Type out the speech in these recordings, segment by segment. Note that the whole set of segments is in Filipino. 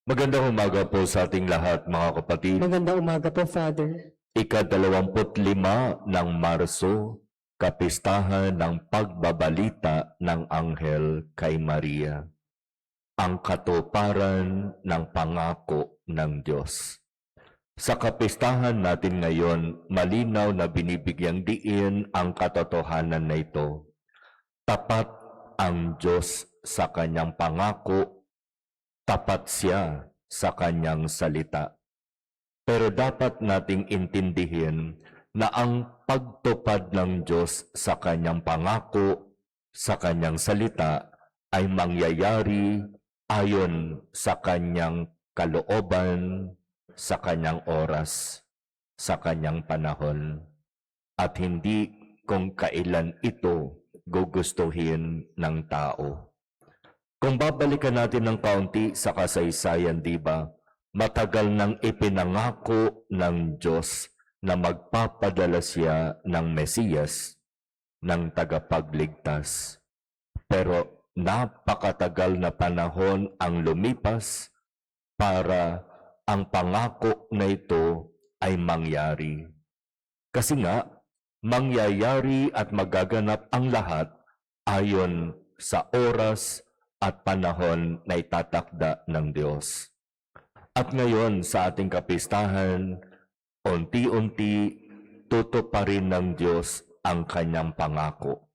Magandang umaga po sa ating lahat, mga kapatid. Magandang umaga po, Father. Ika-25 ng Marso, kapistahan ng pagbabalita ng Anghel kay Maria. Ang katuparan ng pangako ng Diyos. Sa kapistahan natin ngayon, malinaw na binibigyang diin ang katotohanan na ito. Tapat ang Diyos sa kanyang pangako, tapat siya sa kanyang salita. Pero dapat nating intindihin na ang pagtupad ng Diyos sa kanyang pangako, sa kanyang salita, ay mangyayari ayon sa kanyang kalooban, sa kanyang oras, sa kanyang panahon, at hindi kung kailan ito gugustuhin ng tao. Kung babalikan natin ng kaunti sa kasaysayan, di ba? Matagal nang ipinangako ng Diyos na magpapadala siya ng Mesiyas, ng tagapagligtas. Pero napakatagal na panahon ang lumipas para ang pangako na ito ay mangyari. Kasi nga, mangyayari at magaganap ang lahat ayon sa oras at panahon na itatakda ng Diyos. At ngayon sa ating kapistahan, unti-unti tutuparin ng Diyos ang kanyang pangako.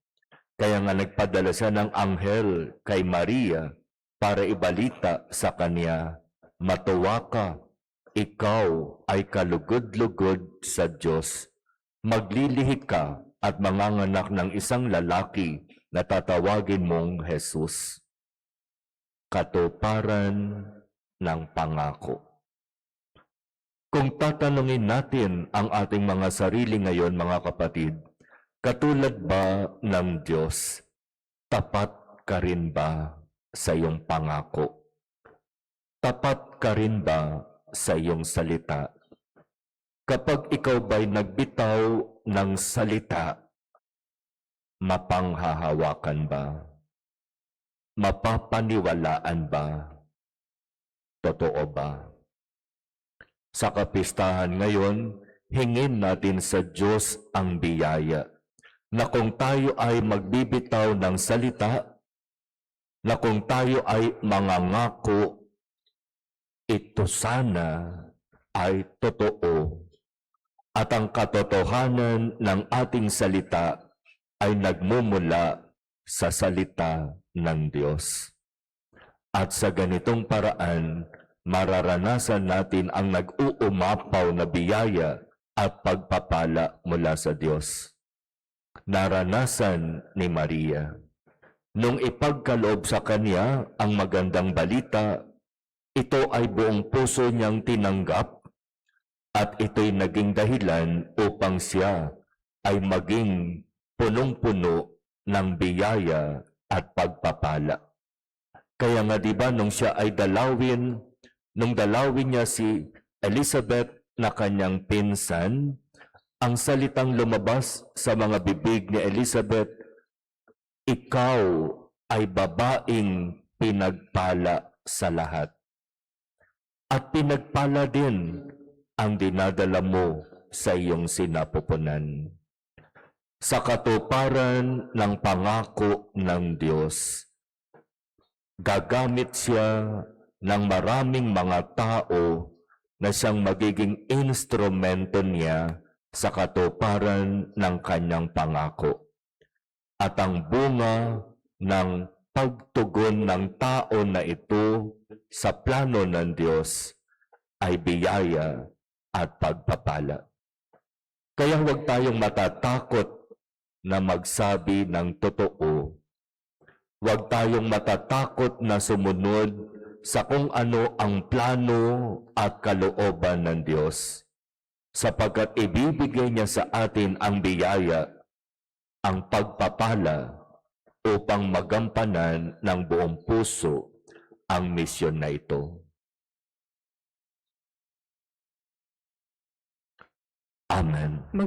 Kaya nga nagpadala siya ng anghel kay Maria para ibalita sa kanya, "Matuwa ka, ikaw ay kalugod-lugod sa Diyos. Maglilihi ka at manganganak ng isang lalaki na tatawagin mong Jesus." Katuparan ng pangako. Kung tatanungin natin ang ating mga sarili ngayon, mga kapatid, katulad ba ng Diyos, tapat ka rin ba sa iyong pangako? Tapat ka rin ba sa iyong salita? Kapag ikaw ba'y nagbitaw ng salita, mapanghahawakan ba? Mapapaniwalaan ba? Totoo ba? Sa kapistahan ngayon, hingin natin sa Diyos ang biyaya na kung tayo ay magbibitaw ng salita, na kung tayo ay mangangako, ito sana ay totoo at ang katotohanan ng ating salita ay nagmumula sa salita ng Diyos. At sa ganitong paraan, mararanasan natin ang nag-uumapaw na biyaya at pagpapala mula sa Diyos. Naranasan ni Maria. Nung ipagkaloob sa kanya ang magandang balita, ito ay buong puso niyang tinanggap at ito'y naging dahilan upang siya ay maging punong-puno ng biyaya at pagpapala. Kaya nga diba nung siya ay dalawin niya si Elizabeth na kanyang pinsan, ang salitang lumabas sa mga bibig ni Elizabeth, "Ikaw ay babaeng pinagpala sa lahat." At pinagpala din ang dinadala mo sa iyong sinapupunan. Sa katuparan ng pangako ng Diyos, gagamit siya ng maraming mga tao na siyang magiging instrumento niya sa katuparan ng kanyang pangako. At ang bunga ng pagtugon ng tao na ito sa plano ng Diyos ay biyaya at pagpapala. Kaya huwag tayong matatakot na magsabi ng totoo. Huwag tayong matatakot na sumunod sa kung ano ang plano at kalooban ng Diyos, sapagkat ibibigay niya sa atin ang biyaya, ang pagpapala upang magampanan ng buong puso ang misyon na ito. Amen.